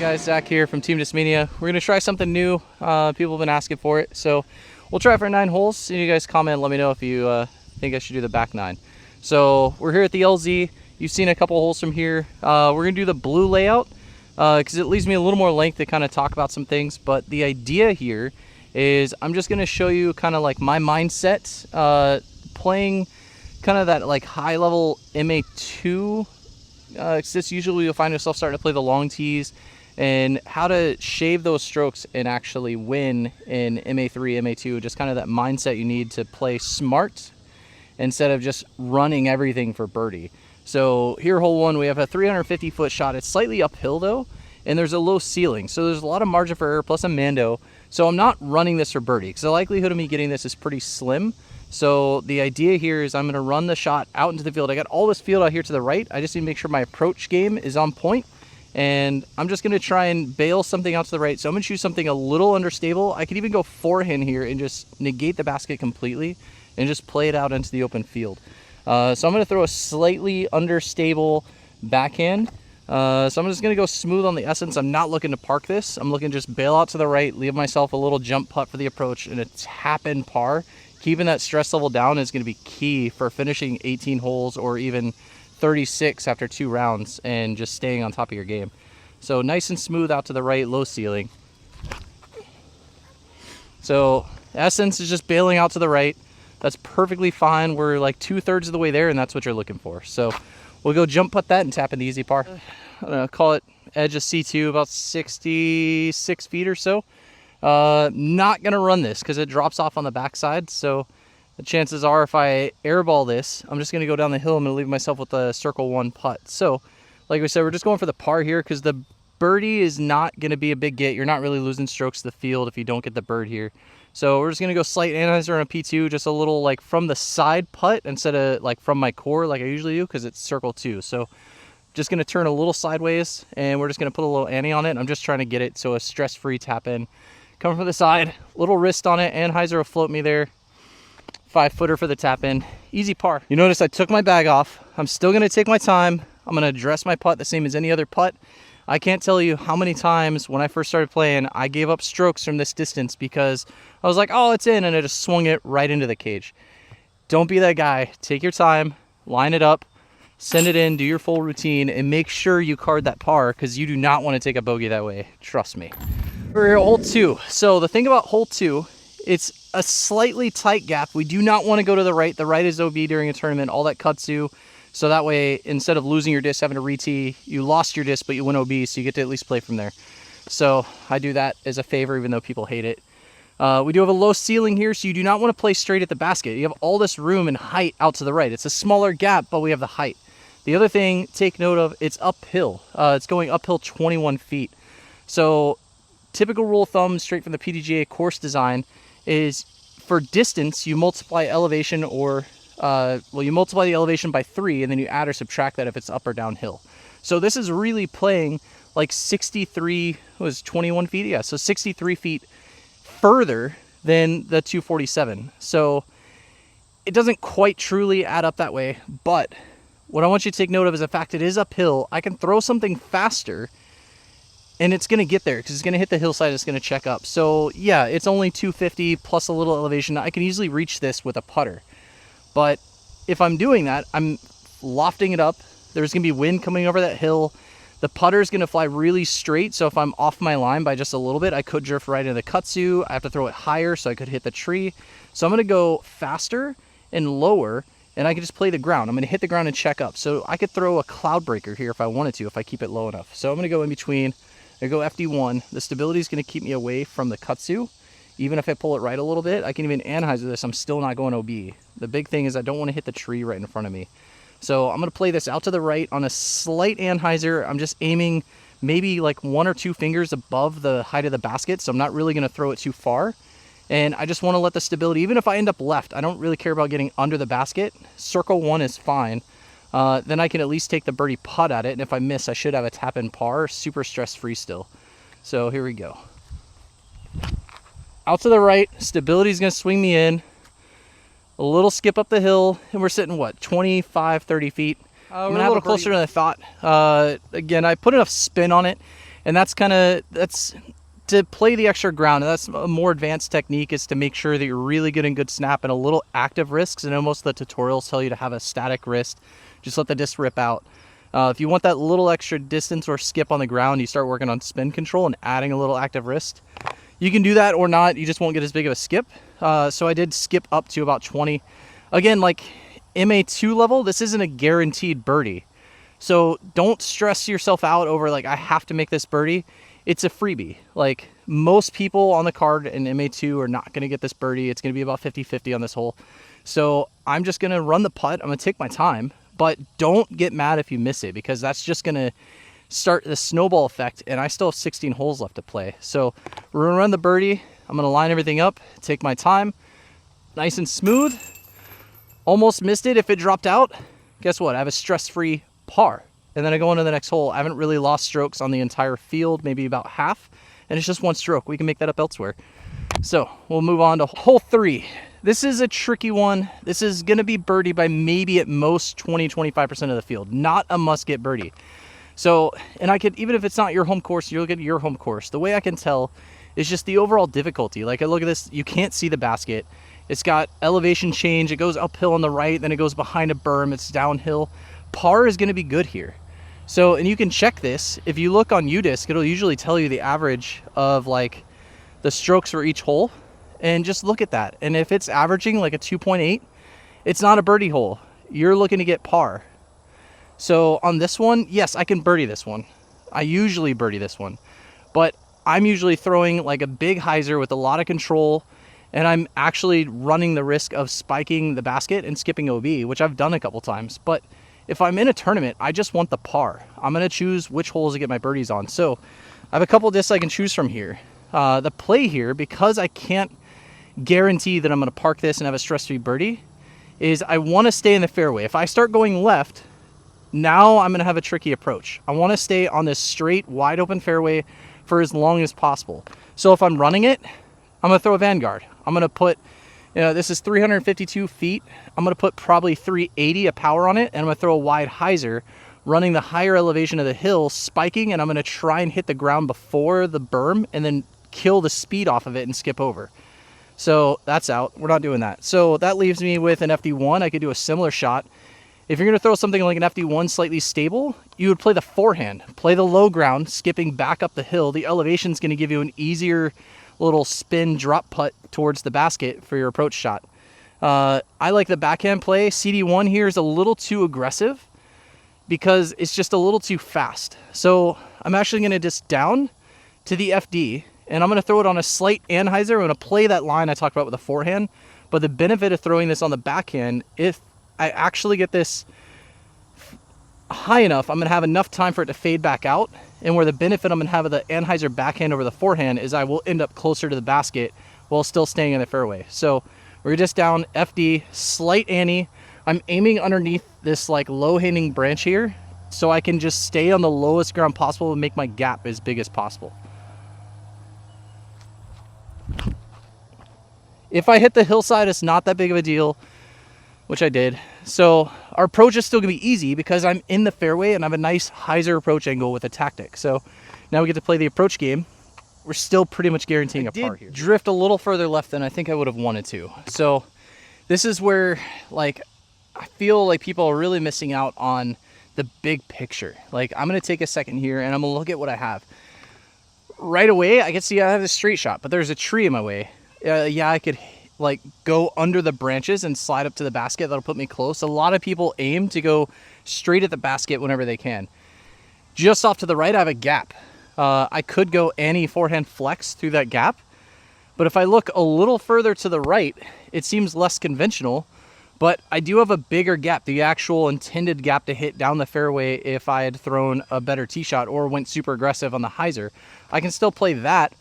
guys, Zach here from Team Discmania. We're going to try something new. People have been asking for it, so we'll try for 9 holes. And you guys comment, let me know if you think I should do the back 9. So we're here at the LZ. You've seen a couple holes from here. We're going to do the blue layout because it leaves me a little more length to kind of talk about some things. But the idea here is I'm just going to show you kind of like my mindset playing kind of that like high level MA2. It's usually you'll find yourself starting to play the long tees and how to shave those strokes and actually win in MA3, MA2, just kind of that mindset you need to play smart instead of just running everything for birdie. So here, hole 1, we have a 350-foot shot. It's slightly uphill though, and there's a low ceiling. So there's a lot of margin for error plus a Mando. So I'm not running this for birdie because the likelihood of me getting this is pretty slim. So the idea here is I'm going to run the shot out into the field. I got all this field out here to the right. I just need to make sure my approach game is on point. And I'm just going to try and bail something out to the right. So I'm going to choose something a little understable. I could even go forehand here and just negate the basket completely and just play it out into the open field. So I'm going to throw a slightly understable backhand. So I'm just going to go smooth on the essence. I'm not looking to park this. I'm looking to just bail out to the right, leave myself a little jump putt for the approach and a tap in par. Keeping that stress level down is going to be key for finishing 18 holes or even 36 after 2 rounds and just staying on top of your game. So nice and smooth out to the right, low ceiling. So essence is just bailing out to the right. That's perfectly fine. We're like 2/3 of the way there, and that's what you're looking for. So we'll go jump putt that and tap in the easy par. I don't know, call it edge of C2, about 66 feet or so. Not gonna run this because it drops off on the backside, so the chances are if I airball this, I'm just gonna go down the hill. I'm gonna leave myself with a circle 1 putt. So like we said, we're just going for the par here because the birdie is not gonna be a big get. You're not really losing strokes to the field if you don't get the bird here. So we're just gonna go slight anhyzer on a P2, just a little like from the side putt instead of like from my core like I usually do because it's circle 2. So just gonna turn a little sideways and we're just gonna put a little ante on it. I'm just trying to get it so a stress-free tap in. Coming from the side, little wrist on it, Anhyzer will float me there. 5-footer for the tap in, easy par. You notice I took my bag off. I'm still gonna take my time. I'm gonna address my putt the same as any other putt. I can't tell you how many times when I first started playing, I gave up strokes from this distance because I was like, oh, it's in, and I just swung it right into the cage. Don't be that guy. Take your time, line it up, send it in, do your full routine, and make sure you card that par because you do not want to take a bogey that way. Trust me. We're here at hole 2. So the thing about hole 2, it's a slightly tight gap. We do not want to go to the right. The right is OB during a tournament. All that cuts you. So that way, instead of losing your disc, having to re-tee, you lost your disc, but you win OB, so you get to at least play from there. So I do that as a favor, even though people hate it. We do have a low ceiling here, so you do not want to play straight at the basket. You have all this room and height out to the right. It's a smaller gap, but we have the height. The other thing, take note of, it's uphill. It's going uphill 21 feet. So typical rule of thumb straight from the PDGA course design is for distance, you multiply elevation or, you multiply the elevation by 3 and then you add or subtract that if it's up or downhill. So this is really playing like 63, was 21 feet? Yeah, so 63 feet further than the 247. So it doesn't quite truly add up that way, but what I want you to take note of is the fact it is uphill. I can throw something faster and it's going to get there because it's going to hit the hillside. It's going to check up. So yeah, it's only 250 plus a little elevation. I can easily reach this with a putter. But if I'm doing that, I'm lofting it up. There's going to be wind coming over that hill. The putter is going to fly really straight. So if I'm off my line by just a little bit, I could drift right into the kudzu. I have to throw it higher so I could hit the tree. So I'm going to go faster and lower, and I can just play the ground. I'm going to hit the ground and check up. So I could throw a cloud breaker here if I wanted to, if I keep it low enough. So I'm going to go in between. I go FD1. The stability is going to keep me away from the kudzu. Even if I pull it right a little bit, I can even anhyzer this. I'm still not going OB. The big thing is I don't want to hit the tree right in front of me. So I'm going to play this out to the right on a slight anhyzer. I'm just aiming maybe like 1 or 2 fingers above the height of the basket. So I'm not really going to throw it too far. And I just want to let the stability, even if I end up left, I don't really care about getting under the basket. Circle 1 is fine. Then I can at least take the birdie putt at it. And if I miss, I should have a tap in par, super stress free still. So here we go. Out to the right, stability is going to swing me in. A little skip up the hill, and we're sitting, what, 25, 30 feet? I'm a little closer than I thought. Again, I put enough spin on it, And that's to play the extra ground. And that's a more advanced technique, is to make sure that you're really getting good snap and a little active wrists. And most of the tutorials tell you to have a static wrist. Just let the disc rip out. If you want that little extra distance or skip on the ground, you start working on spin control and adding a little active wrist. You can do that or not. You just won't get as big of a skip. So I did skip up to about 20. Again, like MA2 level, this isn't a guaranteed birdie. So don't stress yourself out over like, I have to make this birdie. It's a freebie. Like most people on the card in MA2 are not going to get this birdie. It's going to be about 50-50 on this hole. So I'm just going to run the putt. I'm going to take my time, but don't get mad if you miss it, because that's just going to start the snowball effect. And I still have 16 holes left to play. So we're going to run the birdie. I'm going to line everything up, take my time, nice and smooth. Almost missed it. If it dropped out, guess what? I have a stress-free par. And then I go into the next hole. I haven't really lost strokes on the entire field, maybe about half. And it's just one stroke. We can make that up elsewhere. So we'll move on to hole 3. This is a tricky one. This is going to be birdie by maybe at most 20-25% of the field. Not a must-get birdie. So, and I could, even if it's not your home course, you'll get your home course. The way I can tell is just the overall difficulty. Like I look at this, you can't see the basket. It's got elevation change. It goes uphill on the right, then it goes behind a berm. It's downhill. Par is going to be good here. So, and you can check this. If you look on UDisc, it'll usually tell you the average of like the strokes for each hole. And just look at that. And if it's averaging like a 2.8, it's not a birdie hole. You're looking to get par. So on this one, yes, I can birdie this one. I usually birdie this one. But I'm usually throwing like a big hyzer with a lot of control. And I'm actually running the risk of spiking the basket and skipping OB, which I've done a couple times. But if I'm in a tournament, I just want the par. I'm going to choose which holes to get my birdies on. So I have a couple discs I can choose from here. The play here, because I can't guarantee that I'm going to park this and have a stress-free birdie, is I want to stay in the fairway. If I start going left, now I'm going to have a tricky approach. I want to stay on this straight, wide open fairway for as long as possible. So if I'm running it, I'm going to throw a Vanguard. I'm going to put, this is 352 feet. I'm going to put probably 380 of power on it, and I'm going to throw a wide hyzer, running the higher elevation of the hill, spiking, and I'm going to try and hit the ground before the berm and then kill the speed off of it and skip over. So that's out. We're not doing that. So that leaves me with an FD1. I could do a similar shot. If you're going to throw something like an FD1 slightly stable, you would play the forehand, play the low ground, skipping back up the hill. The elevation is going to give you an easier little spin drop putt towards the basket for your approach shot. I like the backhand play. CD1 here is a little too aggressive because it's just a little too fast. So I'm actually going to just down to the FD, and I'm going to throw it on a slight anhyzer. I'm going to play that line I talked about with the forehand. But the benefit of throwing this on the backhand, if I actually get this high enough, I'm going to have enough time for it to fade back out. And where the benefit I'm going to have of the anhyzer backhand over the forehand is I will end up closer to the basket while still staying in the fairway. So we're just down FD, slight ante. I'm aiming underneath this like low hanging branch here so I can just stay on the lowest ground possible and make my gap as big as possible. If I hit the hillside, it's not that big of a deal, which I did. So our approach is still gonna be easy because I'm in the fairway and I have a nice hyzer approach angle with a tactic. So now we get to play the approach game. We're still pretty much guaranteeing a par here. Drift a little further left than I think I would have wanted to. So this is where like I feel like people are really missing out on the big picture. Like I'm gonna take a second here and I'm gonna look at what I have. Right away, I can see I have a straight shot, but there's a tree in my way. Yeah, I could like go under the branches and slide up to the basket. That'll put me close. A lot of people aim to go straight at the basket whenever they can. Just off to the right, I have a gap. I could go any forehand flex through that gap, but if I look a little further to the right, it seems less conventional, but I do have a bigger gap, the actual intended gap to hit down the fairway if I had thrown a better tee shot or went super aggressive on the hyzer. I can still play that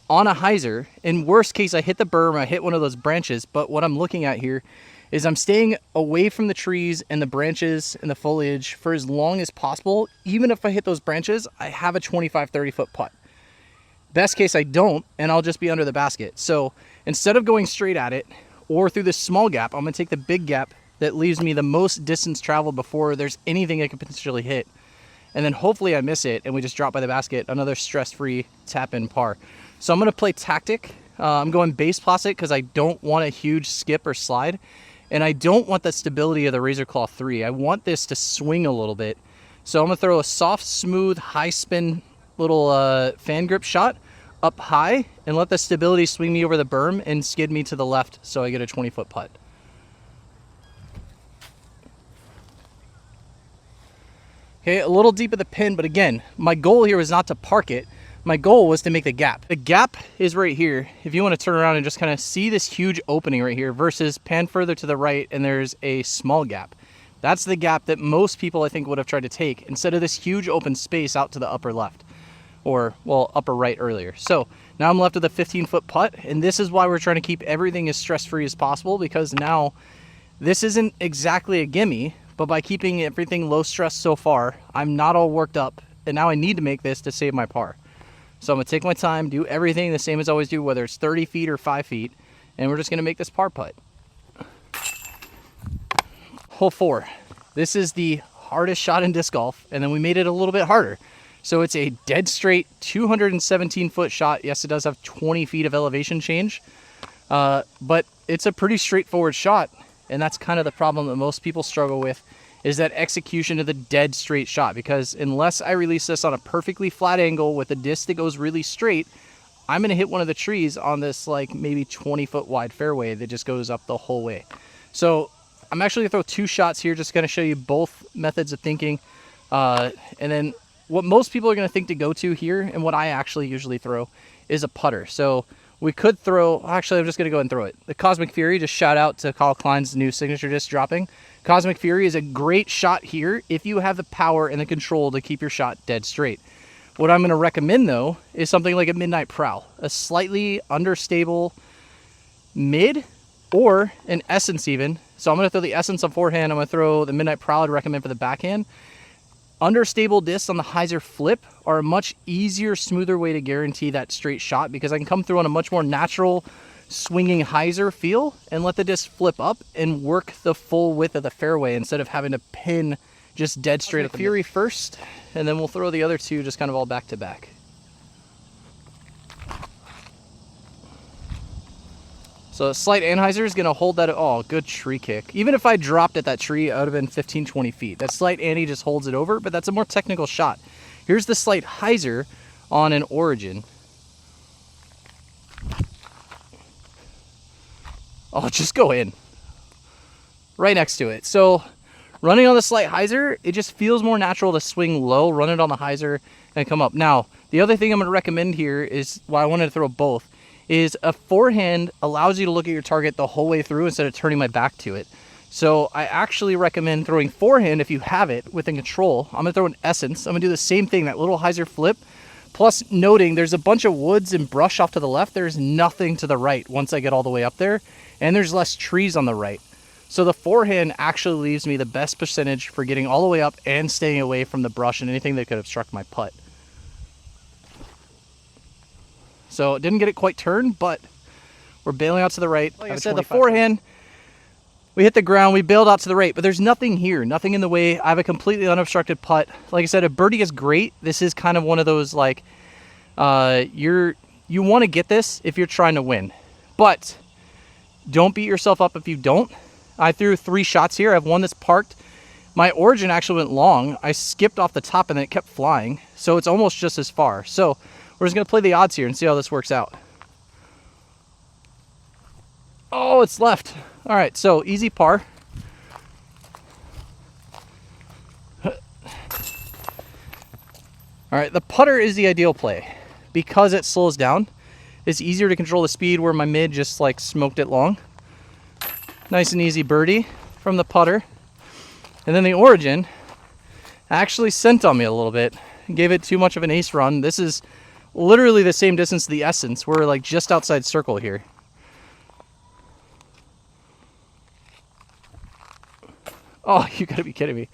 on a hyzer. In worst case, I hit the berm, I hit one of those branches, but what I'm looking at here is I'm staying away from the trees and the branches and the foliage for as long as possible. Even if I hit those branches, I have a 25-30 foot putt. Best case, I don't, and I'll just be under the basket. So instead of going straight at it or through this small gap, I'm gonna take the big gap that leaves me the most distance traveled before there's anything I could potentially hit. and then hopefully I miss it and we just drop by the basket, another stress-free tap-in par. So I'm gonna play tactic. I'm going base plastic because I don't want a huge skip or slide, and I don't want the stability of the Razor Claw 3. I want this to swing a little bit. So I'm gonna throw a soft, smooth, high spin little fan grip shot up high and let the stability swing me over the berm and skid me to the left so I get a 20-foot putt. Okay, a little deep at the pin, but again, my goal here was not to park it. My goal was to make the gap. The gap is right here. If you want to turn around and just kind of see this huge opening right here versus pan further to the right and there's a small gap. That's the gap that most people I think would have tried to take instead of this huge open space out to the upper left or, well, upper right earlier. So now I'm left with a 15-foot putt, and this is why we're trying to keep everything as stress-free as possible, because now this isn't exactly a gimme, but by keeping everything low stress so far, I'm not all worked up, and now I need to make this to save my par. So I'm gonna take my time, do everything the same as I always do, whether it's 30 feet or 5 feet, and we're just gonna make this par putt. Hole 4. This is the hardest shot in disc golf, and then we made it a little bit harder. So it's a dead straight 217-foot shot. Yes, it does have 20 feet of elevation change, but it's a pretty straightforward shot, and that's kind of the problem that most people struggle with, is that execution of the dead straight shot, because unless I release this on a perfectly flat angle with a disc that goes really straight, I'm gonna hit one of the trees on this like maybe 20-foot wide fairway that just goes up the whole way. So I'm actually gonna throw 2 shots here, just gonna show you both methods of thinking. And then what most people are gonna think to go to here, and what I actually usually throw, is a putter. So we could throw, actually I'm just gonna go ahead and throw it. The Cosmic Fury, just shout out to Kyle Klein's new signature disc dropping. Cosmic Fury is a great shot here if you have the power and the control to keep your shot dead straight. What I'm gonna recommend though is something like a Midnight Prowl, a slightly understable mid or an Essence even. So I'm gonna throw the Essence on forehand, I'm gonna throw the Midnight Prowl I'd recommend for the backhand. Understable discs on the hyzer flip are a much easier, smoother way to guarantee that straight shot, because I can come through on a much more natural swinging hyzer feel and let the disc flip up and work the full width of the fairway instead of having to pin just dead straight at the Fury first, and then we'll throw the other 2 just kind of all back to back. So a slight anhyzer is gonna hold that, oh, good tree kick. Even if I dropped at that tree, I would have been 15, 20 feet. That slight ante just holds it over, but that's a more technical shot. Here's the slight hyzer on an Origin. Oh, just go in. Right next to it. So running on the slight hyzer, it just feels more natural to swing low, run it on the hyzer, and come up. Now, the other thing I'm gonna recommend here is, why I wanted to throw both, is a forehand allows you to look at your target the whole way through instead of turning my back to it. So I actually recommend throwing forehand if you have it within control. I'm gonna throw an Essence. I'm gonna do the same thing, that little hyzer flip, plus noting there's a bunch of woods and brush off to the left. There's nothing to the right once I get all the way up there, and there's less trees on the right. So the forehand actually leaves me the best percentage for getting all the way up and staying away from the brush and anything that could obstruct my putt. So didn't get it quite turned, but we're bailing out to the right. Like I said, the forehand, we hit the ground, we bailed out to the right, but there's nothing here, nothing in the way. I have a completely unobstructed putt. Like I said, a birdie is great. This is kind of one of those, like, you want to get this if you're trying to win, but don't beat yourself up if you don't. I threw 3 shots here. I have one that's parked. My Origin actually went long. I skipped off the top and then it kept flying, so it's almost just as far. So we're just gonna play the odds here and see how this works out. Oh, it's left. All right, so easy par. All right, the putter is the ideal play because it slows down. It's easier to control the speed, where my mid just like smoked it long. Nice and easy birdie from the putter. And then the Origin actually sent on me a little bit and gave it too much of an ace run. This is literally the same distance to the Essence. We're like just outside circle here. Oh, you gotta be kidding me.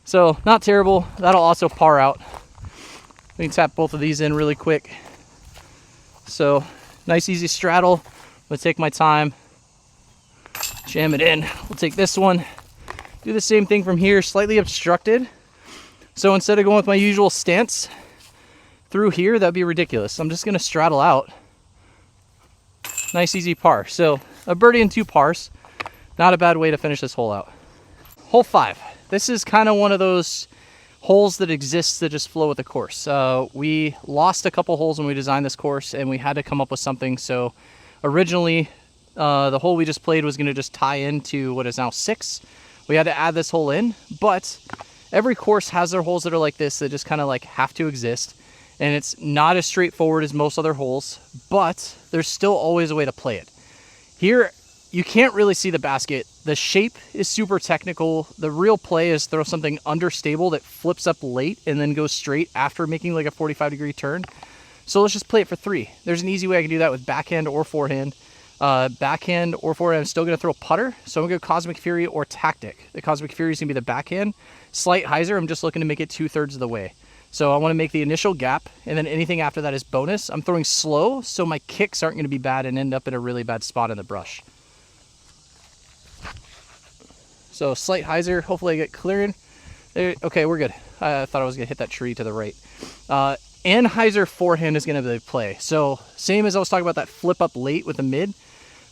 So not terrible. That'll also par out. We can tap both of these in really quick. So nice easy straddle. I'm gonna take my time, jam it in. We'll take this one, do the same thing from here, slightly obstructed. So instead of going with my usual stance through here, that'd be ridiculous. I'm just gonna straddle out. Nice easy par. So a birdie and 2 pars. Not a bad way to finish this hole out. Hole 5. This is kind of one of those holes that exists that just flow with the course. We lost a couple holes when we designed this course, and we had to come up with something. So originally, the hole we just played was going to just tie into what is now 6. We had to add this hole in, but every course has their holes that are like this that just kind of like have to exist. And it's not as straightforward as most other holes, but there's still always a way to play it. Here, you can't really see the basket. The shape is super technical. The real play is throw something understable that flips up late and then goes straight after making like a 45-degree turn. So let's just play it for 3. There's an easy way I can do that with backhand or forehand. Backhand or forehand, I'm still going to throw putter. So I'm going to go Cosmic Fury or Tactic. The Cosmic Fury is going to be the backhand. Slight hyzer, I'm just looking to make it 2/3 of the way. So I want to make the initial gap, and then anything after that is bonus. I'm throwing slow, so my kicks aren't going to be bad and end up in a really bad spot in the brush. So slight hyzer, hopefully I get clearing. There, okay, we're good. I thought I was going to hit that tree to the right. Anhyzer forehand is going to be the play. So same as I was talking about that flip up late with the mid.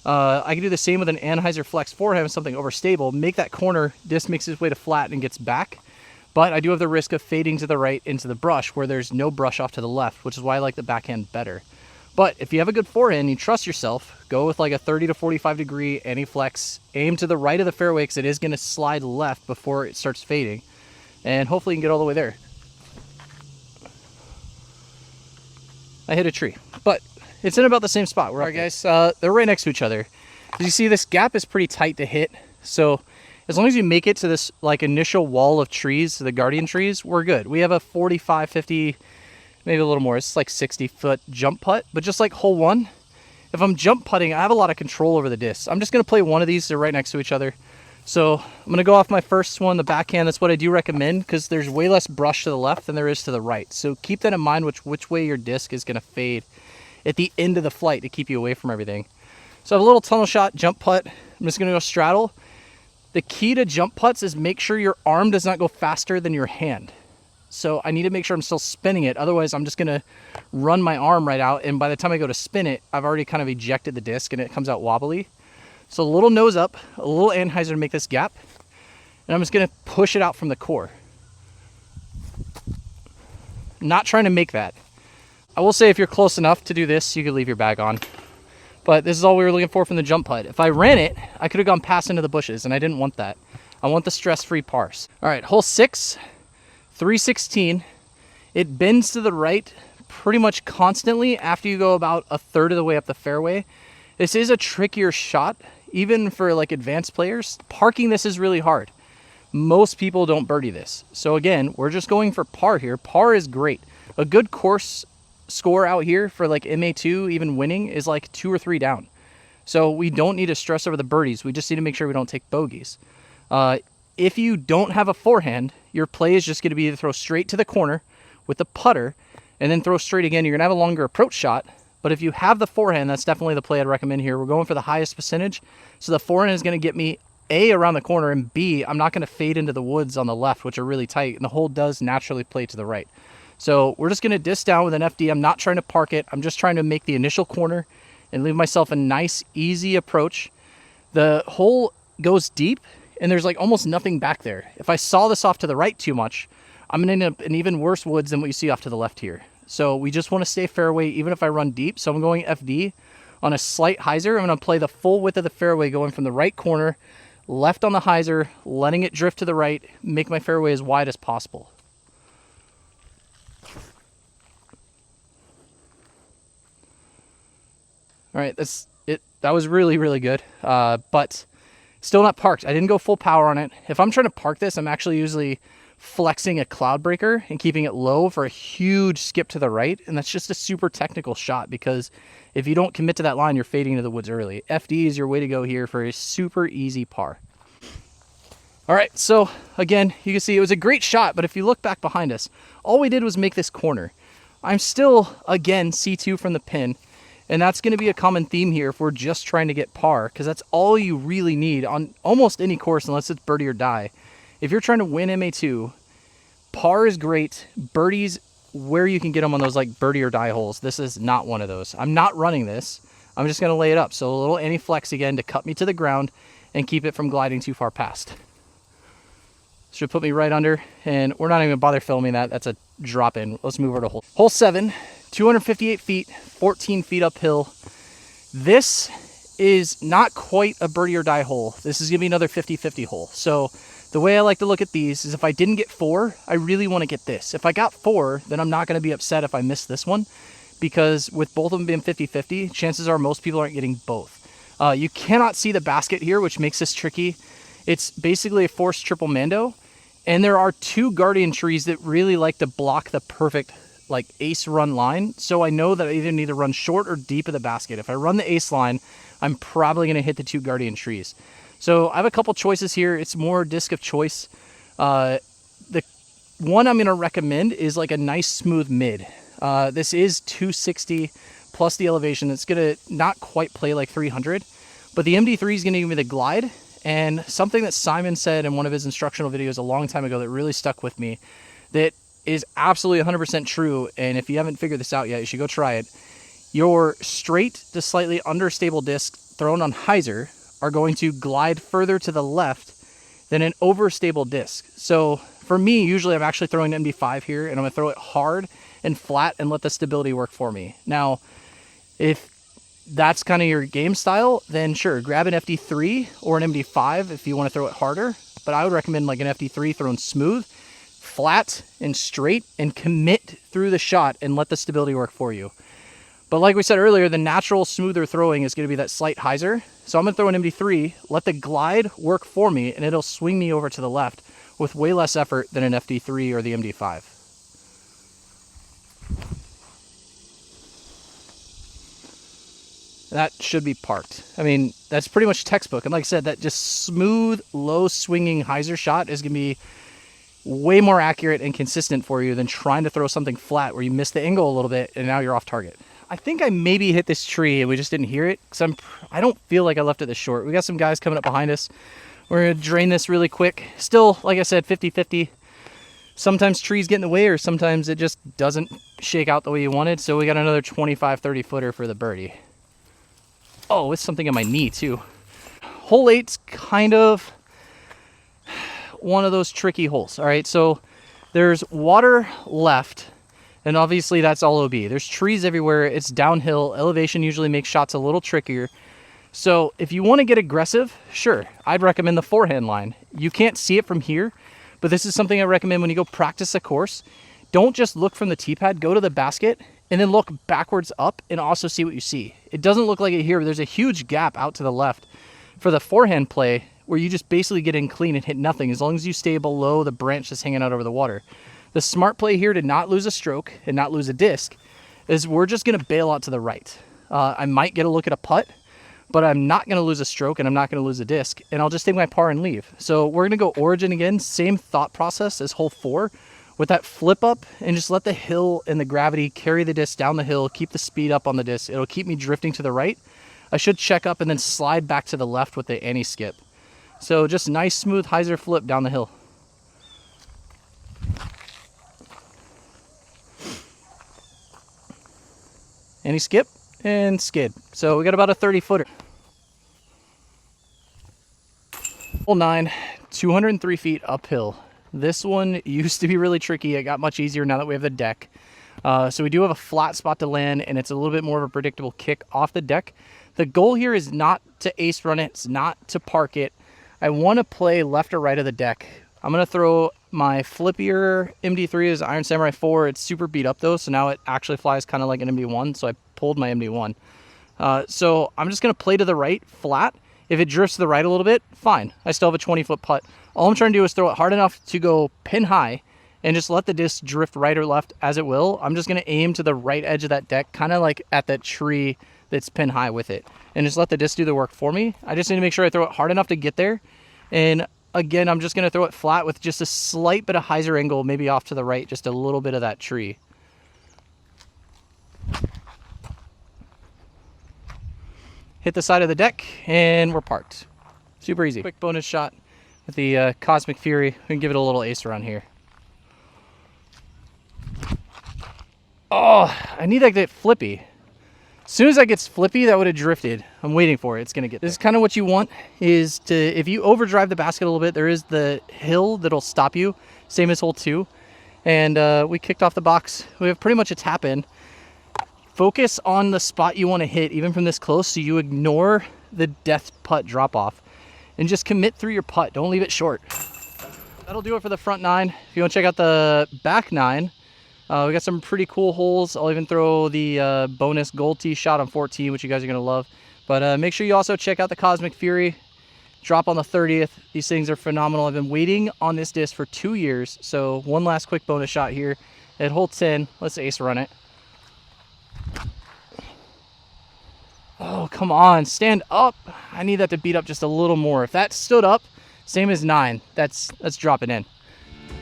I can do the same with an Anhyzer flex forehand, something overstable. Make that corner, disc makes its way to flat and gets back. But I do have the risk of fading to the right into the brush where there's no brush off to the left, which is why I like the backhand better. But if you have a good forehand and you trust yourself, go with like a 30 to 45 degree anti-flex, aim to the right of the fairway because it is going to slide left before it starts fading. And hopefully you can get all the way there. I hit a tree, but it's in about the same spot. All right, guys, they're right next to each other. As you see, this gap is pretty tight to hit. So as long as you make it to this like initial wall of trees, the guardian trees, we're good. We have a 45, 50, maybe a little more. It's like 60-foot jump putt, but just like hole 1, if I'm jump putting, I have a lot of control over the disc. I'm just going to play one of these. They're right next to each other. So I'm going to go off my first one, the backhand. That's what I do recommend because there's way less brush to the left than there is to the right. So keep that in mind, which way your disc is going to fade at the end of the flight to keep you away from everything. So I have a little tunnel shot jump putt. I'm just going to go straddle. The key to jump putts is make sure your arm does not go faster than your hand. So I need to make sure I'm still spinning it. Otherwise, I'm just going to run my arm right out. And by the time I go to spin it, I've already kind of ejected the disc and it comes out wobbly. So a little nose up, a little anhyzer to make this gap. And I'm just going to push it out from the core. Not trying to make that. I will say if you're close enough to do this, you could leave your bag on. But this is all we were looking for from the jump putt. If I ran it, I could have gone past into the bushes, and I didn't want that. I want the stress-free pars. All right, hole 6, 316. It bends to the right pretty much constantly after you go about a third of the way up the fairway. This is a trickier shot, even for like advanced players. Parking this is really hard. Most people don't birdie this. So again, we're just going for par here. Par is great. A good course score out here for like MA2, even winning, is like 2 or 3 down. So we don't need to stress over the birdies. We just need to make sure we don't take bogeys. If you don't have a forehand, your play is just going to be to throw straight to the corner with the putter and then throw straight again. You're going to have a longer approach shot. But if you have the forehand, that's definitely the play I'd recommend here. We're going for the highest percentage. So the forehand is going to get me A, around the corner, and B, I'm not going to fade into the woods on the left, which are really tight. And the hole does naturally play to the right. So we're just going to disc down with an FD. I'm not trying to park it. I'm just trying to make the initial corner and leave myself a nice, easy approach. The hole goes deep, and there's like almost nothing back there. If I saw this off to the right too much, I'm going to end up in even worse woods than what you see off to the left here. So we just want to stay fairway even if I run deep. So I'm going FD on a slight hyzer. I'm going to play the full width of the fairway going from the right corner, left on the hyzer, letting it drift to the right, make my fairway as wide as possible. All right, that's it. That was really, really good, but still not parked. I didn't go full power on it. If I'm trying to park this, I'm actually usually flexing a cloud breaker and keeping it low for a huge skip to the right, and that's just a super technical shot because if you don't commit to that line, you're fading into the woods early. FD is your way to go here for a super easy par. All right, so again, you can see it was a great shot, but if you look back behind us, all we did was make this corner. I'm still, again, C2 from the pin. And that's going to be a common theme here if we're just trying to get par, because that's all you really need on almost any course unless it's birdie or die. If you're trying to win MA2, Par is great. Birdies, where you can get them on those like birdie or die holes. This is not one of those. I'm not running this. I'm just going to lay it up. So a little anti-flex again to cut me to the ground and keep it from gliding too far past. Should put me right under, and we're not even going to bother filming that. That's a drop in. Let's move over to hole 7, 258 feet, 14 feet uphill. This is not quite a birdie or die hole. This is going to be another 50-50 hole. So the way I like to look at these is if I didn't get 4, I really want to get this. If I got 4, then I'm not going to be upset if I miss this one, because with both of them being 50-50, chances are most people aren't getting both. You cannot see the basket here, which makes this tricky. It's basically a forced triple mando, and there are 2 guardian trees that really like to block the perfect like ace run line. So I know that I either need to run short or deep of the basket. If I run the ace line, I'm probably going to hit the 2 guardian trees. So I have a couple choices here. It's more disc of choice. The one I'm going to recommend is like a nice smooth mid. This is 260 plus the elevation. It's going to not quite play like 300, but the MD3 is going to give me the glide. And something that Simon said in one of his instructional videos a long time ago that really stuck with me, that is absolutely 100% true. And if you haven't figured this out yet, you should go try it. Your straight to slightly understable disc thrown on hyzer are going to glide further to the left than an overstable disc. So for me, usually I'm actually throwing MD5 here, and I'm going to throw it hard and flat and let the stability work for me. Now, if that's kind of your game style, then sure, grab an FD3 or an MD5 if you want to throw it harder. But I would recommend like an FD3 thrown smooth, flat, and straight, and commit through the shot and let the stability work for you. But like we said earlier, the natural smoother throwing is going to be that slight hyzer. So I'm going to throw an MD3, let the glide work for me, and it'll swing me over to the left with way less effort than an FD3 or the MD5. That should be parked. I mean, that's pretty much textbook. And like I said, that just smooth, low swinging hyzer shot is going to be way more accurate and consistent for you than trying to throw something flat where you miss the angle a little bit and now you're off target. I think I maybe hit this tree and we just didn't hear it because I don't feel like I left it this short. We got some guys coming up behind us. We're going to drain this really quick. Still, like I said, 50-50. Sometimes trees get in the way, or sometimes it just doesn't shake out the way you wanted. So we got another 25-30 footer for the birdie. Oh, it's something in my knee too. Hole 8's kind of one of those tricky holes. All right, so there's water left, and obviously that's all OB. There's trees everywhere. It's downhill. Elevation usually makes shots a little trickier. So if you want to get aggressive, sure, I'd recommend the forehand line. You can't see it from here, but this is something I recommend when you go practice a course. Don't just look from the tee pad, go to the basket, and then look backwards up and also see what you see. It doesn't look like it here, but there's a huge gap out to the left for the forehand play where you just basically get in clean and hit nothing as long as you stay below the branch that's hanging out over the water. The smart play here to not lose a stroke and not lose a disc is we're just going to bail out to the right. I might get a look at a putt, but I'm not going to lose a stroke and I'm not going to lose a disc, and I'll just take my par and leave. So we're going to go origin again, same thought process as hole 4. With that flip up, and just let the hill and the gravity carry the disc down the hill, keep the speed up on the disc. It'll keep me drifting to the right. I should check up and then slide back to the left with the anti-skip. So just nice smooth hyzer flip down the hill. Anti-skip and skid. So we got about a 30 footer. Hole 9, 203 feet uphill. This one used to be really tricky. It got much easier now that we have the deck. So we do have a flat spot to land, and it's a little bit more of a predictable kick off the deck. The goal here is not to ace run it. It's not to park it. I want to play left or right of the deck. I'm going to throw my flippier MD3 as Iron Samurai 4. It's super beat up though, so now it actually flies kind of like an MD1, so I pulled my MD1. So I'm just going to play to the right, flat. If it drifts to the right a little bit, fine. I still have a 20-foot putt. All I'm trying to do is throw it hard enough to go pin high and just let the disc drift right or left as it will. I'm just going to aim to the right edge of that deck, kind of like at that tree that's pin high with it, and just let the disc do the work for me. I just need to make sure I throw it hard enough to get there. And again, I'm just going to throw it flat with just a slight bit of hyzer angle, maybe off to the right, just a little bit of that tree. Hit the side of the deck, and we're parked. Super easy. Quick bonus shot with the Cosmic Fury. We can give it a little ace around here. Oh, I need that to get flippy. As soon as that gets flippy, that would have drifted. I'm waiting for it. It's going to get there. This is kind of what you want, is to, if you overdrive the basket a little bit, there is the hill that'll stop you, same as hole 2. And we kicked off the box. We have pretty much a tap in. Focus on the spot you want to hit, even from this close, so you ignore the death putt drop off. And just commit through your putt. Don't leave it short. That'll do it for the front 9. If you want to check out the back 9, we got some pretty cool holes. I'll even throw the bonus gold tee shot on 14, which you guys are going to love. But make sure you also check out the Cosmic Fury. Drop on the 30th. These things are phenomenal. I've been waiting on this disc for 2 years. So one last quick bonus shot here at hole 10. Let's ace run it. Oh, come on. Stand up. I need that to beat up just a little more. If that stood up, same as 9, that's dropping in.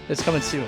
It's coming soon.